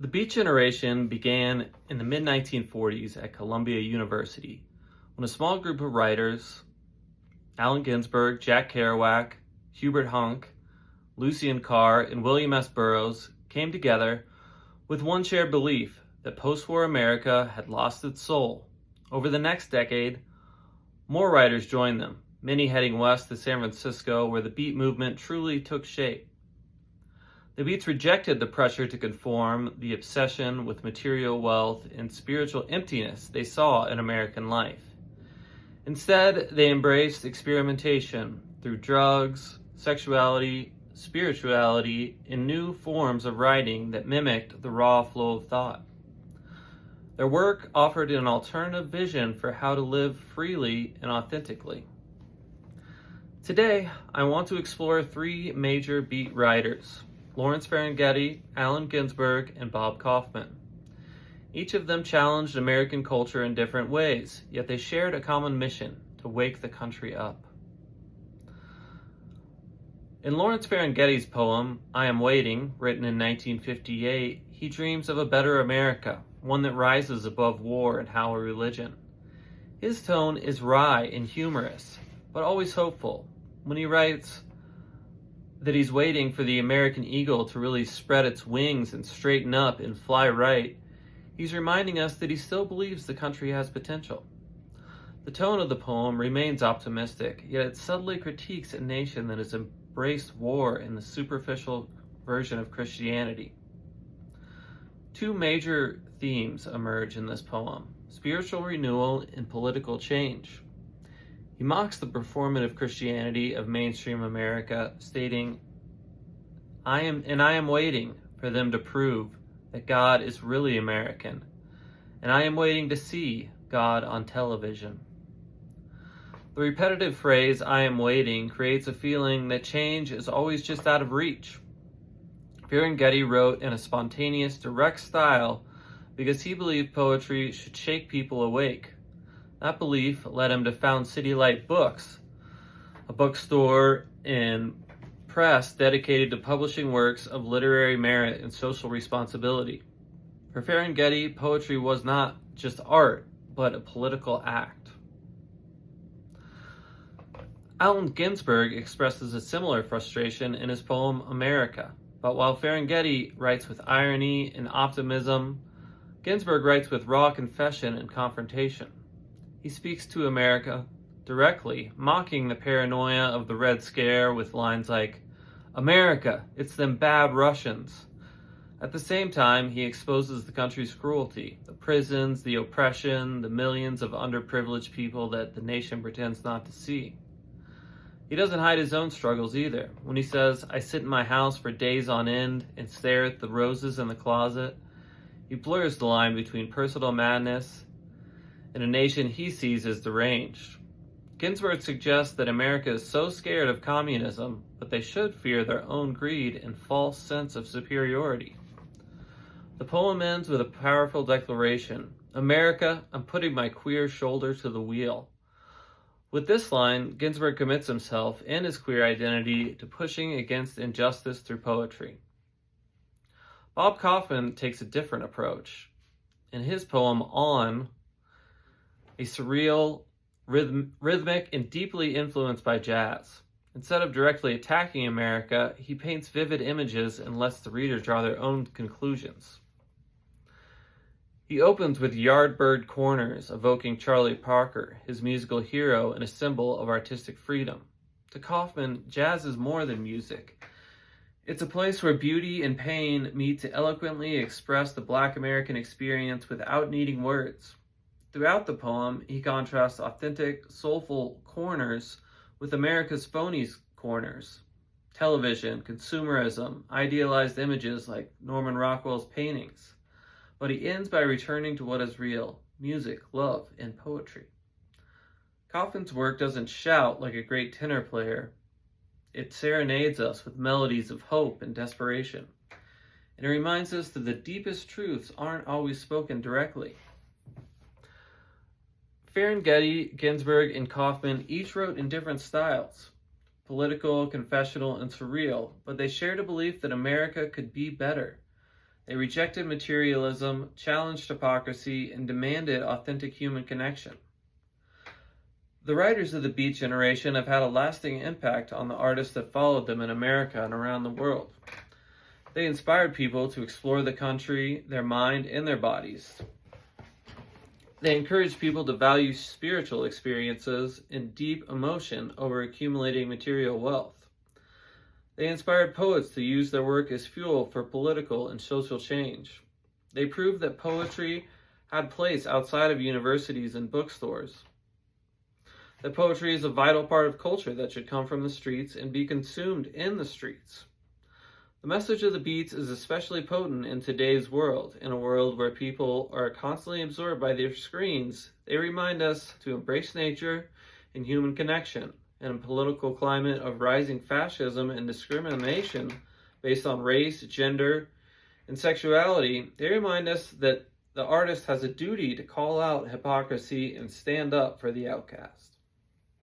The Beat Generation began in the mid-1940s at Columbia University when a small group of writers, Allen Ginsberg, Jack Kerouac, Hubert Hunk, Lucien Carr, and William S. Burroughs, came together with one shared belief that post-war America had lost its soul. Over the next decade, more writers joined them, many heading west to San Francisco, where the Beat movement truly took shape. The Beats rejected the pressure to conform, the obsession with material wealth, and spiritual emptiness they saw in American life. Instead, they embraced experimentation through drugs, sexuality, spirituality, and new forms of writing that mimicked the raw flow of thought. Their work offered an alternative vision for how to live freely and authentically. Today, I want to explore three major Beat writers: Lawrence Ferlinghetti, Allen Ginsberg, and Bob Kaufman. Each of them challenged American culture in different ways, yet they shared a common mission: to wake the country up. In Lawrence Ferlinghetti's poem, I Am Waiting, written in 1958, he dreams of a better America, one that rises above war and hollow religion. His tone is wry and humorous, but always hopeful. When he writes that he's waiting for the American eagle to really spread its wings and straighten up and fly right, he's reminding us that he still believes the country has potential. The tone of the poem remains optimistic, yet it subtly critiques a nation that has embraced war and the superficial version of Christianity. Two major themes emerge in this poem: spiritual renewal and political change. He mocks the performative Christianity of mainstream America, stating, I am waiting for them to prove that God is really American, and I am waiting to see God on television. The repetitive phrase, I am waiting, creates a feeling that change is always just out of reach. Ferlinghetti wrote in a spontaneous, direct style because he believed poetry should shake people awake. That belief led him to found City Light Books, a bookstore and press dedicated to publishing works of literary merit and social responsibility. For Ferlinghetti, poetry was not just art, but a political act. Allen Ginsberg expresses a similar frustration in his poem America, but while Ferlinghetti writes with irony and optimism, Ginsberg writes with raw confession and confrontation. He speaks to America directly, mocking the paranoia of the Red Scare with lines like, America, it's them bad Russians. At the same time, he exposes the country's cruelty, the prisons, the oppression, the millions of underprivileged people that the nation pretends not to see. He doesn't hide his own struggles either. When he says, I sit in my house for days on end and stare at the roses in the closet, he blurs the line between personal madness and a nation he sees as deranged. Ginsberg suggests that America is so scared of communism, but they should fear their own greed and false sense of superiority. The poem ends with a powerful declaration, America, I'm putting my queer shoulder to the wheel. With this line, Ginsberg commits himself and his queer identity to pushing against injustice through poetry. Bob Kaufman takes a different approach. In his poem On, a surreal, rhythmic, and deeply influenced by jazz. Instead of directly attacking America, he paints vivid images and lets the reader draw their own conclusions. He opens with Yardbird Corners, evoking Charlie Parker, his musical hero and a symbol of artistic freedom. To Kaufman, jazz is more than music. It's a place where beauty and pain meet to eloquently express the Black American experience without needing words. Throughout the poem, he contrasts authentic, soulful corners with America's phony corners. Television, consumerism, idealized images like Norman Rockwell's paintings. But he ends by returning to what is real: music, love, and poetry. Kaufman's work doesn't shout like a great tenor player. It serenades us with melodies of hope and desperation. And it reminds us that the deepest truths aren't always spoken directly. Ferlinghetti, Ginsberg, and Kaufman each wrote in different styles, political, confessional, and surreal, but they shared a belief that America could be better. They rejected materialism, challenged hypocrisy, and demanded authentic human connection. The writers of the Beat generation have had a lasting impact on the artists that followed them in America and around the world. They inspired people to explore the country, their mind, and their bodies. They encouraged people to value spiritual experiences and deep emotion over accumulating material wealth. They inspired poets to use their work as fuel for political and social change. They proved that poetry had place outside of universities and bookstores. That poetry is a vital part of culture that should come from the streets and be consumed in the streets. The message of the Beats is especially potent in today's world. In a world where people are constantly absorbed by their screens, they remind us to embrace nature and human connection. In a political climate of rising fascism and discrimination based on race, gender, and sexuality, they remind us that the artist has a duty to call out hypocrisy and stand up for the outcast.